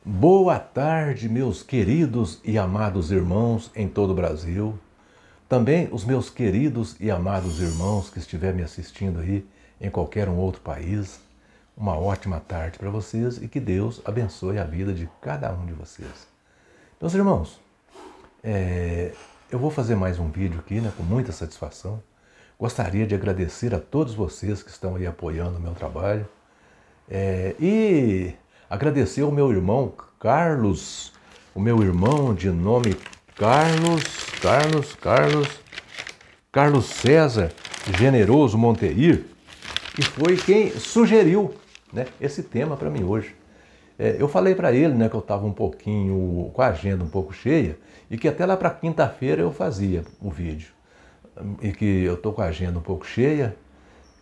Boa tarde, meus queridos e amados irmãos em todo o Brasil. Também os meus queridos e amados irmãos que estiverem me assistindo aí em qualquer um outro país. Uma ótima tarde para vocês e que Deus abençoe a vida de cada um de vocês. Meus irmãos, eu vou fazer mais um vídeo aqui, com muita satisfação. Gostaria de agradecer a todos vocês que estão aí apoiando o meu trabalho. E agradecer ao meu irmão Carlos, o meu irmão de nome Carlos César Generoso Monteir, que foi quem sugeriu, esse tema para mim hoje. Eu falei para ele, que eu estava um pouquinho com a agenda um pouco cheia e que até lá para quinta-feira eu fazia o vídeo. E que eu estou com a agenda um pouco cheia,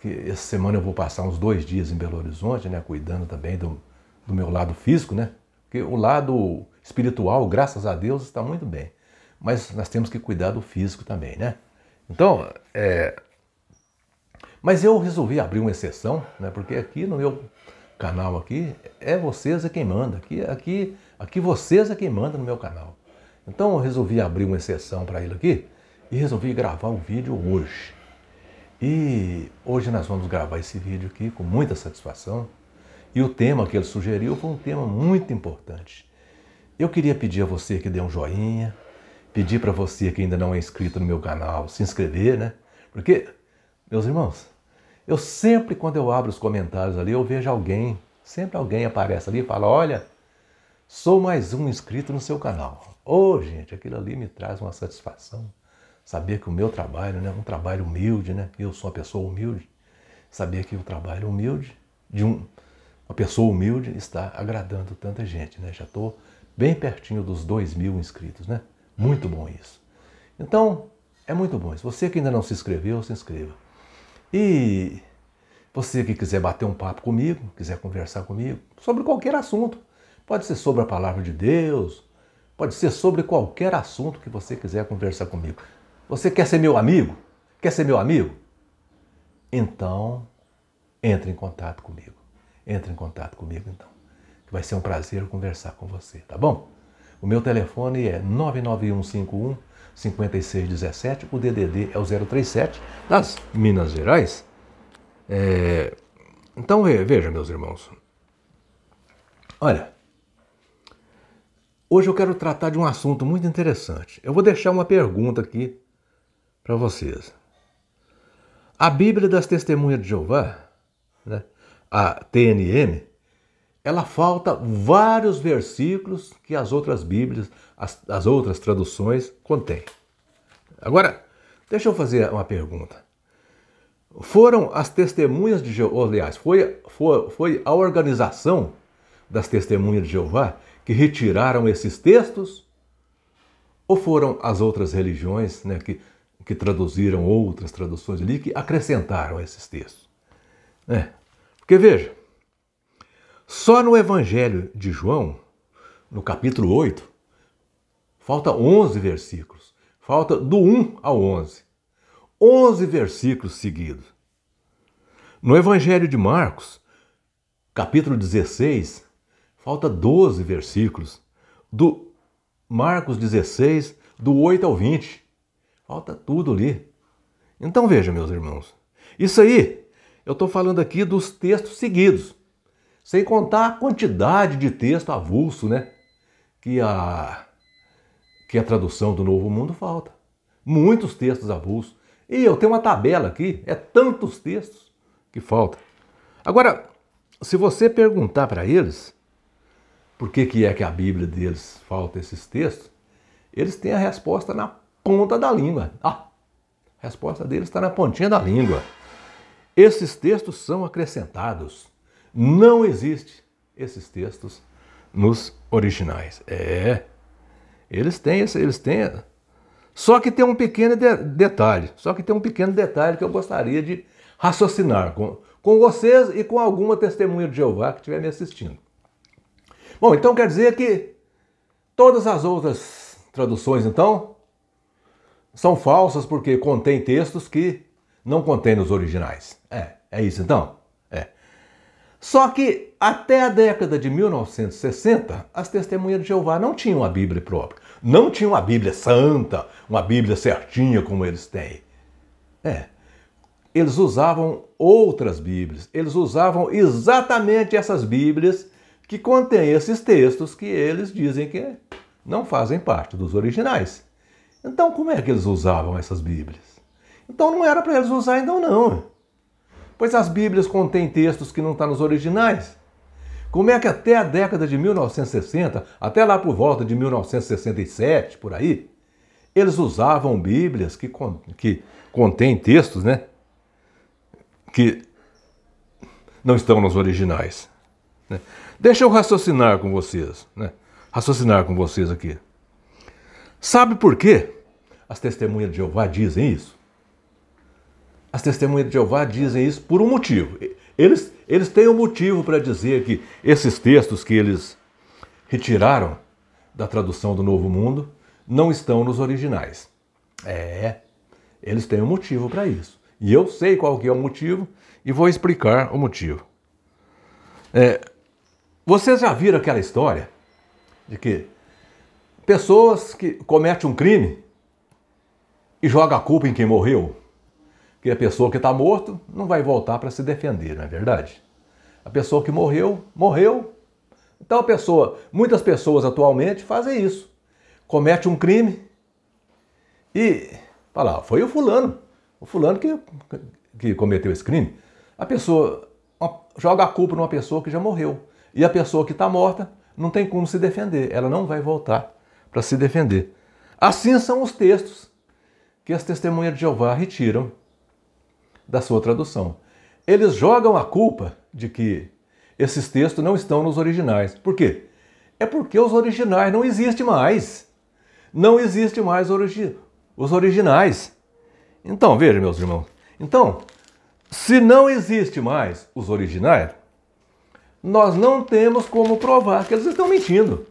que essa semana eu vou passar uns 2 dias em Belo Horizonte, cuidando também do meu lado físico, porque o lado espiritual, graças a Deus, está muito bem. Mas nós temos que cuidar do físico também, Então, mas eu resolvi abrir uma exceção, porque aqui no meu canal aqui, vocês é quem manda. Aqui vocês é quem manda no meu canal. Então eu resolvi abrir uma exceção para ele aqui e resolvi gravar o vídeo hoje. E hoje nós vamos gravar esse vídeo aqui com muita satisfação. E o tema que ele sugeriu foi um tema muito importante. Eu queria pedir a você que dê um joinha, pedir para você que ainda não é inscrito no meu canal, se inscrever, Porque, meus irmãos, eu sempre, quando eu abro os comentários ali, eu vejo alguém, sempre alguém aparece ali e fala, olha, sou mais um inscrito no seu canal. Gente, aquilo ali me traz uma satisfação. Saber que o meu trabalho, um trabalho humilde, eu sou uma pessoa humilde, saber que o trabalho humilde de uma pessoa humilde está agradando tanta gente, Já estou bem pertinho dos 2.000 inscritos, Muito bom isso. Então, é muito bom isso. Você que ainda não se inscreveu, se inscreva. E você que quiser bater um papo comigo, quiser conversar comigo sobre qualquer assunto, pode ser sobre a palavra de Deus, pode ser sobre qualquer assunto que você quiser conversar comigo. Você quer ser meu amigo? Quer ser meu amigo? Então, entre em contato comigo. Entre em contato comigo, então. Que vai ser um prazer conversar com você, tá bom? O meu telefone é 99151-5617. O DDD é o 037, das Minas Gerais. Então, veja, meus irmãos. Olha, hoje eu quero tratar de um assunto muito interessante. Eu vou deixar uma pergunta aqui para vocês. A Bíblia das Testemunhas de Jeová, a TNM, ela falta vários versículos que as outras Bíblias, as outras traduções contêm. Agora, deixa eu fazer uma pergunta. Foram as testemunhas de Jeová, aliás, foi a organização das Testemunhas de Jeová que retiraram esses textos? Ou foram as outras religiões, que traduziram outras traduções ali, que acrescentaram esses textos? Porque veja, só no Evangelho de João, no capítulo 8, falta 11 versículos. Falta do 1 ao 11. 11 versículos seguidos. No Evangelho de Marcos, capítulo 16, falta 12 versículos. Do Marcos 16, do 8 ao 20. Falta tudo ali. Então veja, meus irmãos, isso aí, eu estou falando aqui dos textos seguidos. Sem contar a quantidade de texto avulso, que a tradução do Novo Mundo falta. Muitos textos avulsos. E eu tenho uma tabela aqui, tantos textos que faltam. Agora, se você perguntar para eles por que é que a Bíblia deles falta esses textos, eles têm a resposta na ponta da língua. A resposta deles está na pontinha da língua. Esses textos são acrescentados. Não existe esses textos nos originais. Eles têm. Só que tem um pequeno detalhe. Que eu gostaria de raciocinar com vocês e com alguma testemunha de Jeová que estiver me assistindo. Bom, então quer dizer que todas as outras traduções, então, são falsas porque contêm textos que não contém nos originais. É isso então? Só que até a década de 1960, as testemunhas de Jeová não tinham a Bíblia própria. Não tinham a Bíblia santa, uma Bíblia certinha como eles têm. Eles usavam outras Bíblias. Eles usavam exatamente essas Bíblias que contêm esses textos que eles dizem que não fazem parte dos originais. Então, como é que eles usavam essas Bíblias? Então, não era para eles usar ainda não. Pois as Bíblias contêm textos que não estão nos originais. Como é que até a década de 1960, até lá por volta de 1967, por aí, eles usavam Bíblias que contêm textos, né, que não estão nos originais. Né? Deixa eu raciocinar com vocês, né? Raciocinar com vocês aqui. Sabe por quê as testemunhas de Jeová dizem isso? As testemunhas de Jeová dizem isso por um motivo. Eles têm um motivo para dizer que esses textos que eles retiraram da tradução do Novo Mundo não estão nos originais. Eles têm um motivo para isso. E eu sei qual que é o motivo e vou explicar o motivo. Vocês já viram aquela história de que pessoas que cometem um crime e jogam a culpa em quem morreu? Que a pessoa que está morto não vai voltar para se defender, não é verdade? A pessoa que morreu, morreu. Então muitas pessoas atualmente fazem isso. Comete um crime e fala, foi o fulano que cometeu esse crime. A pessoa joga a culpa numa pessoa que já morreu. E a pessoa que está morta não tem como se defender. Ela não vai voltar para se defender. Assim são os textos que as testemunhas de Jeová retiram da sua tradução. Eles jogam a culpa de que esses textos não estão nos originais. Por quê? É porque os originais não existem mais. Não existem mais os originais. Então, veja, meus irmãos. Então, se não existe mais os originais, nós não temos como provar que eles estão mentindo.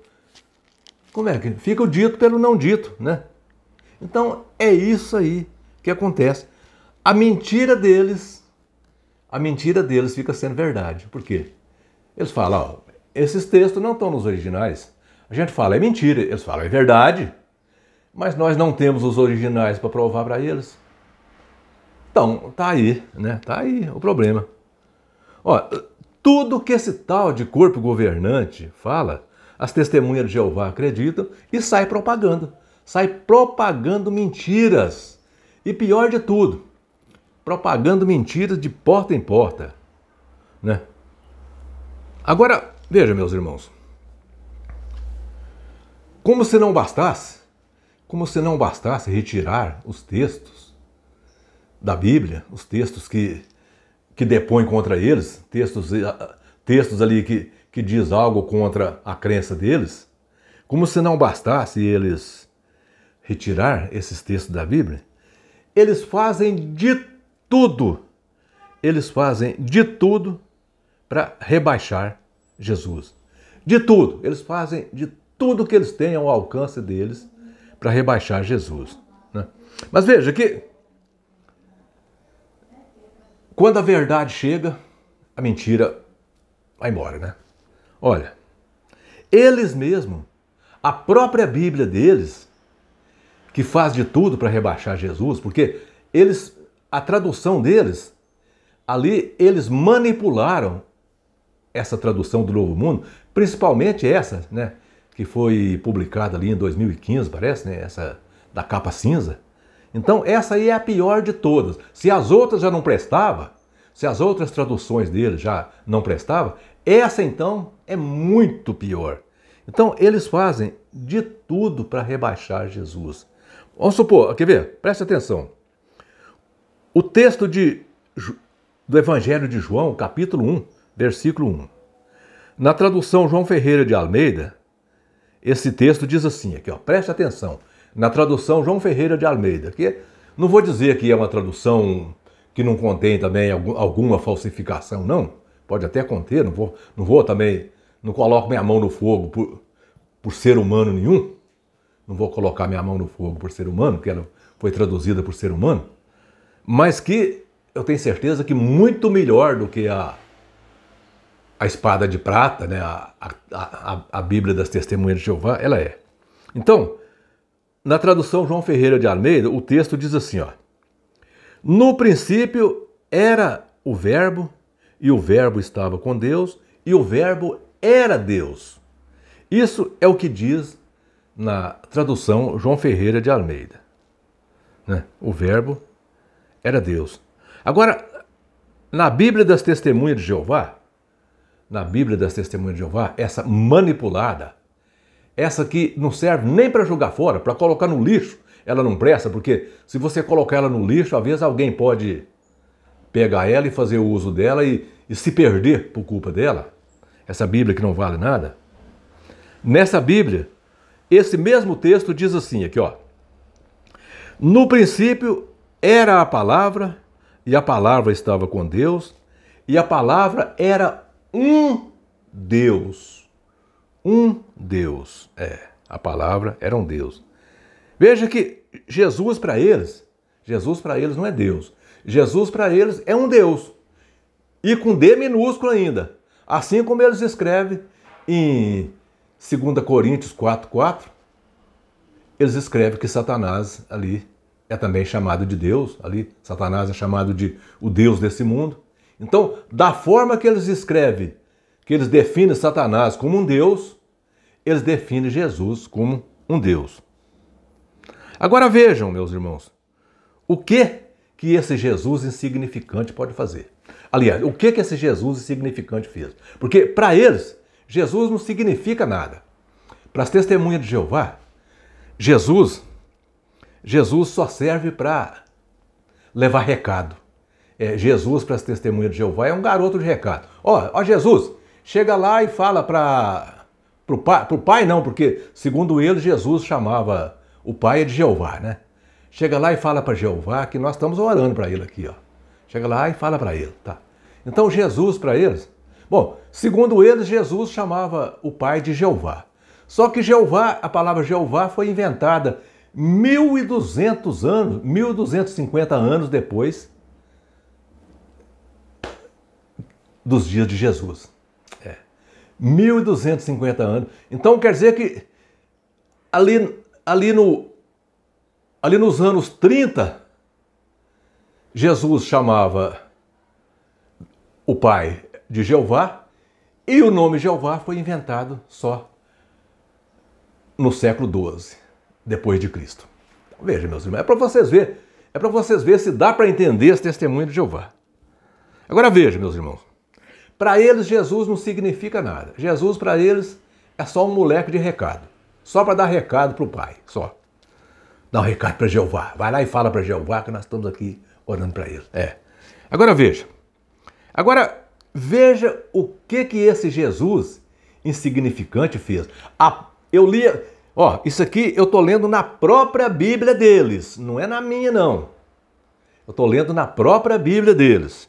Como é que fica o dito pelo não dito, né? Então, é isso aí que acontece. A mentira deles fica sendo verdade. Por quê? Eles falam, esses textos não estão nos originais. A gente fala, é mentira. Eles falam, é verdade. Mas nós não temos os originais para provar para eles. Então, tá aí, né? Tá aí o problema. Ó, tudo que esse tal de corpo governante fala, as testemunhas de Jeová acreditam e sai propagando. Sai propagando mentiras. E pior de tudo, propagando mentiras de porta em porta, né? Agora, veja, meus irmãos, como se não bastasse retirar os textos da Bíblia, os textos que depõem contra eles, textos ali que diz algo contra a crença deles, como se não bastasse eles retirar esses textos da Bíblia, eles fazem de tudo para rebaixar Jesus. De tudo. Eles fazem de tudo que eles têm ao alcance deles para rebaixar Jesus, né? Mas veja que quando a verdade chega, a mentira vai embora, né? Olha, eles mesmos, a própria Bíblia deles, que faz de tudo para rebaixar Jesus, porque a tradução deles, ali eles manipularam essa tradução do Novo Mundo, principalmente essa, né, que foi publicada ali em 2015, parece, né, essa da capa cinza. Então essa aí é a pior de todas. Se as outras já não prestavam, se as outras traduções deles já não prestavam, essa então é muito pior. Então eles fazem de tudo para rebaixar Jesus. Vamos supor, quer ver? Preste atenção. O texto do Evangelho de João, capítulo 1, versículo 1. Na tradução João Ferreira de Almeida, esse texto diz assim, aqui, ó, preste atenção. Na tradução João Ferreira de Almeida, que não vou dizer que é uma tradução que não contém também alguma falsificação, não. Pode até conter, não vou também, não coloco minha mão no fogo por ser humano nenhum. Não vou colocar minha mão no fogo por ser humano, porque ela foi traduzida por ser humano. Mas que eu tenho certeza que muito melhor do que a espada de prata, né? A Bíblia das Testemunhas de Jeová, ela é. Então, na tradução João Ferreira de Almeida, o texto diz assim, ó: no princípio era o Verbo, e o Verbo estava com Deus, e o Verbo era Deus. Isso é o que diz na tradução João Ferreira de Almeida, né? O Verbo era Deus. Agora, na Bíblia das Testemunhas de Jeová, essa manipulada, essa que não serve nem para jogar fora, para colocar no lixo, ela não presta, porque se você colocar ela no lixo, às vezes alguém pode pegar ela e fazer o uso dela e se perder por culpa dela. Essa Bíblia que não vale nada. Nessa Bíblia, esse mesmo texto diz assim, aqui ó: no princípio era a palavra, e a palavra estava com Deus, e a palavra era um Deus. Um Deus. A palavra era um Deus. Veja que Jesus para eles não é Deus. Jesus para eles é um Deus. E com D minúsculo ainda. Assim como eles escrevem em 2 Coríntios 4:4, eles escrevem que Satanás ali é também chamado de Deus. Ali Satanás é chamado de o Deus desse mundo. Então, da forma que eles escrevem, que eles definem Satanás como um Deus, eles definem Jesus como um Deus. Agora vejam, meus irmãos, o que esse Jesus insignificante pode fazer. Aliás, o que esse Jesus insignificante fez? Porque para eles, Jesus não significa nada. Para as testemunhas de Jeová, Jesus só serve para levar recado. Jesus para as testemunhas de Jeová é um garoto de recado. Ó Jesus, chega lá e fala pro pai não, porque segundo ele Jesus chamava o pai de Jeová, né? Chega lá e fala para Jeová que nós estamos orando para ele aqui, ó. Chega lá e fala para ele, tá? Então Jesus para eles, bom, segundo eles Jesus chamava o pai de Jeová. Só que Jeová, a palavra Jeová foi inventada 1.200 anos, 1.250 anos depois dos dias de Jesus. 1.250 anos. Então quer dizer que ali nos anos 30, Jesus chamava o pai de Jeová e o nome Jeová foi inventado só no século XII, depois de Cristo. Então, veja, meus irmãos, é para vocês verem se dá para entender as testemunhas de Jeová. Agora veja, meus irmãos, para eles Jesus não significa nada. Jesus para eles é só um moleque de recado, só para dar recado para o pai, só. Dá um recado para Jeová, vai lá e fala para Jeová que nós estamos aqui orando para ele. Agora veja o que esse Jesus insignificante fez. Eu li, isso aqui eu estou lendo na própria Bíblia deles, não é na minha não. Eu estou lendo na própria Bíblia deles.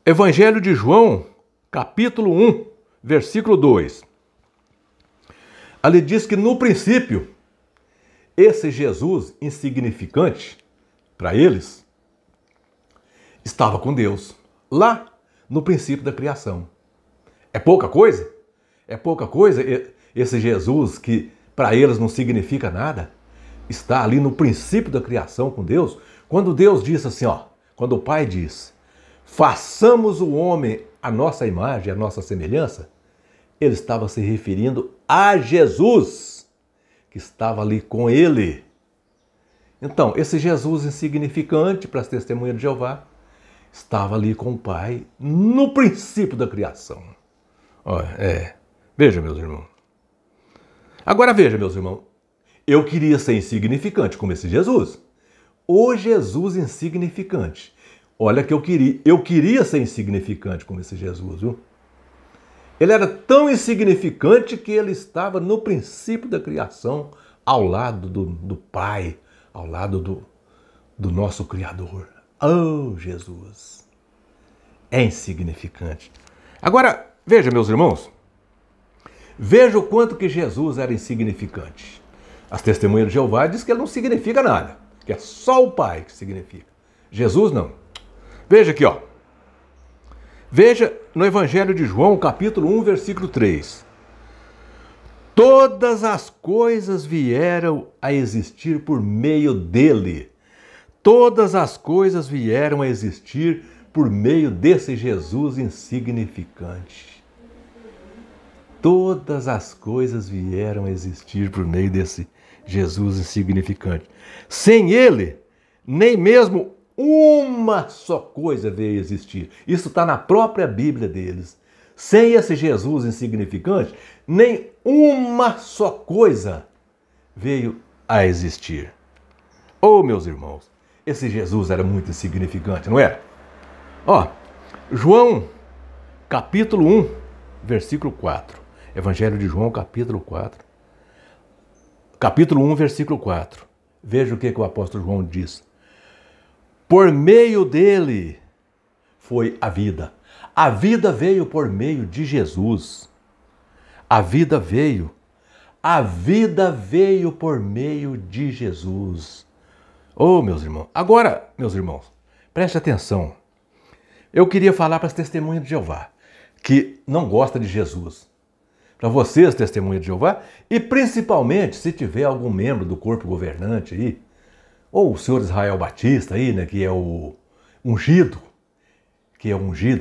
Evangelho de João, capítulo 1, versículo 2. Ali diz que no princípio, esse Jesus insignificante, para eles, estava com Deus, lá no princípio da criação. É pouca coisa? É pouca coisa esse Jesus que para eles não significa nada, está ali no princípio da criação com Deus, quando Deus disse assim, quando o Pai diz, façamos o homem à nossa imagem, à nossa semelhança, ele estava se referindo a Jesus, que estava ali com ele. Então, esse Jesus insignificante para as testemunhas de Jeová, estava ali com o Pai no princípio da criação. Veja, meus irmãos. Agora veja, meus irmãos, eu queria ser insignificante como esse Jesus. O Jesus insignificante. Olha que eu queria ser insignificante como esse Jesus, viu? Ele era tão insignificante que ele estava no princípio da criação, ao lado do Pai, ao lado do nosso Criador. Jesus! É insignificante. Agora, veja, meus irmãos, veja o quanto que Jesus era insignificante. As testemunhas de Jeová dizem que ele não significa nada, que é só o Pai que significa. Jesus não. Veja aqui, Veja no Evangelho de João, capítulo 1, versículo 3. Todas as coisas vieram a existir por meio dele. Todas as coisas vieram a existir por meio desse Jesus insignificante. Todas as coisas vieram a existir por meio desse Jesus insignificante. Sem ele, nem mesmo uma só coisa veio a existir. Isso está na própria Bíblia deles. Sem esse Jesus insignificante, nem uma só coisa veio a existir. Oh, meus irmãos, esse Jesus era muito insignificante, não era? João, capítulo 1, versículo 4. Evangelho de João, capítulo 4. Capítulo 1, versículo 4. Veja o que o apóstolo João diz. Por meio dele foi a vida. A vida veio por meio de Jesus. A vida veio por meio de Jesus. Oh, meus irmãos. Agora, meus irmãos, preste atenção. Eu queria falar para as testemunhas de Jeová, que não gostam de Jesus. Para vocês, testemunhas de Jeová, e principalmente se tiver algum membro do corpo governante aí, ou o senhor Israel Batista aí, né, que é o ungido, que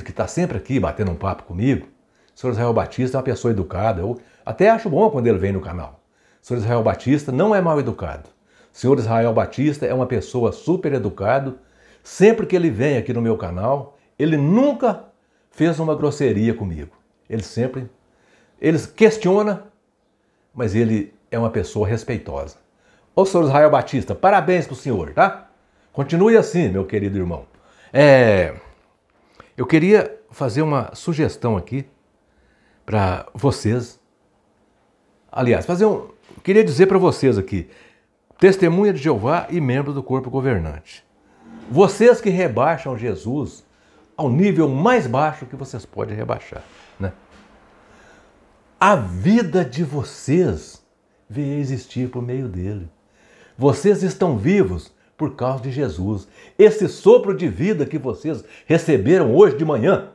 está sempre aqui batendo um papo comigo. O senhor Israel Batista é uma pessoa educada. Eu até acho bom quando ele vem no canal. O senhor Israel Batista não é mal educado. O senhor Israel Batista é uma pessoa super educado. Sempre que ele vem aqui no meu canal, ele nunca fez uma grosseria comigo. Ele questiona, mas ele é uma pessoa respeitosa. Ô, senhor Israel Batista, parabéns pro senhor, tá? Continue assim, meu querido irmão. Eu queria fazer uma sugestão aqui para vocês. Aliás, queria dizer para vocês aqui, testemunha de Jeová e membros do corpo governante. Vocês que rebaixam Jesus ao nível mais baixo que vocês podem rebaixar, né? A vida de vocês veio a existir por meio dele. Vocês estão vivos por causa de Jesus. Esse sopro de vida que vocês receberam hoje de manhã,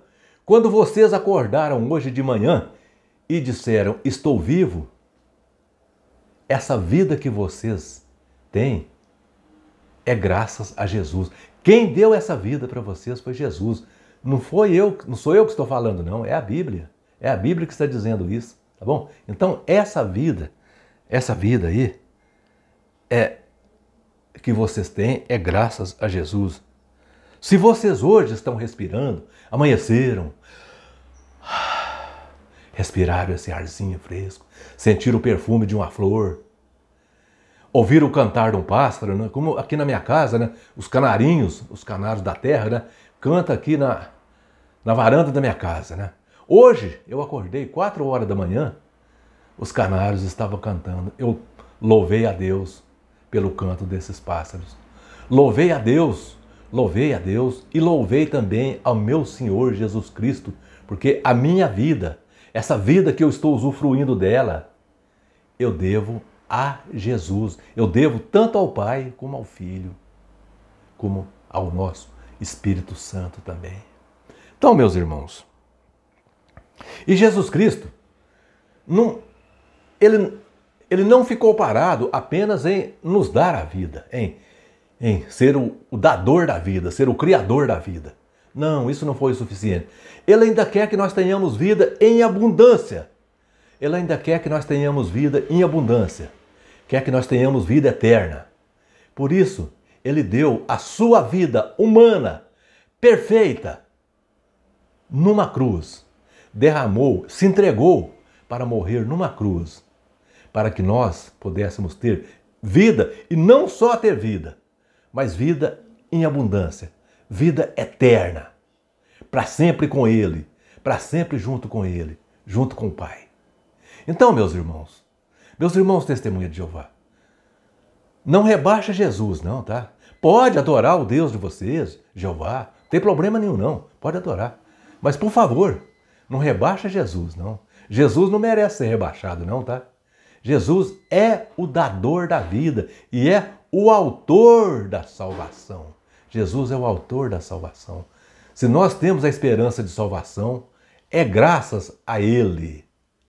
quando vocês acordaram hoje de manhã e disseram, estou vivo, essa vida que vocês têm é graças a Jesus. Quem deu essa vida para vocês foi Jesus. Não sou eu que estou falando, não, é a Bíblia. É a Bíblia que está dizendo isso, tá bom? Então, essa vida aí, que vocês têm é graças a Jesus. Se vocês hoje estão respirando, amanheceram, respiraram esse arzinho fresco, sentiram o perfume de uma flor, ouviram o cantar de um pássaro, né? Como aqui na minha casa, né? Os canarinhos, os canários da terra, né? Canta aqui na varanda da minha casa, né? Hoje eu acordei 4 horas da manhã, os canários estavam cantando. Eu louvei a Deus pelo canto desses pássaros. Louvei a Deus e louvei também ao meu Senhor Jesus Cristo, porque a minha vida, essa vida que eu estou usufruindo dela, eu devo a Jesus. Eu devo tanto ao Pai como ao Filho, como ao nosso Espírito Santo também. Então, meus irmãos, e Jesus Cristo, ele não ficou parado apenas em nos dar a vida, em ser o dador da vida, ser o criador da vida. Não, isso não foi o suficiente. Ele ainda quer que nós tenhamos vida em abundância. Ele ainda quer que nós tenhamos vida em abundância. Quer que nós tenhamos vida eterna. Por isso, ele deu a sua vida humana, perfeita, numa cruz. Derramou, se entregou para morrer numa cruz, para que nós pudéssemos ter vida, e não só ter vida, mas vida em abundância, vida eterna, para sempre com Ele, para sempre junto com Ele, junto com o Pai. Então, meus irmãos testemunha de Jeová, não rebaixa Jesus não, tá? Pode adorar o Deus de vocês, Jeová, não tem problema nenhum não, pode adorar. Mas, por favor, não rebaixa Jesus não. Jesus não merece ser rebaixado não, tá? Jesus é o dador da vida e é o autor da salvação. Jesus é o autor da salvação. Se nós temos a esperança de salvação, é graças a Ele.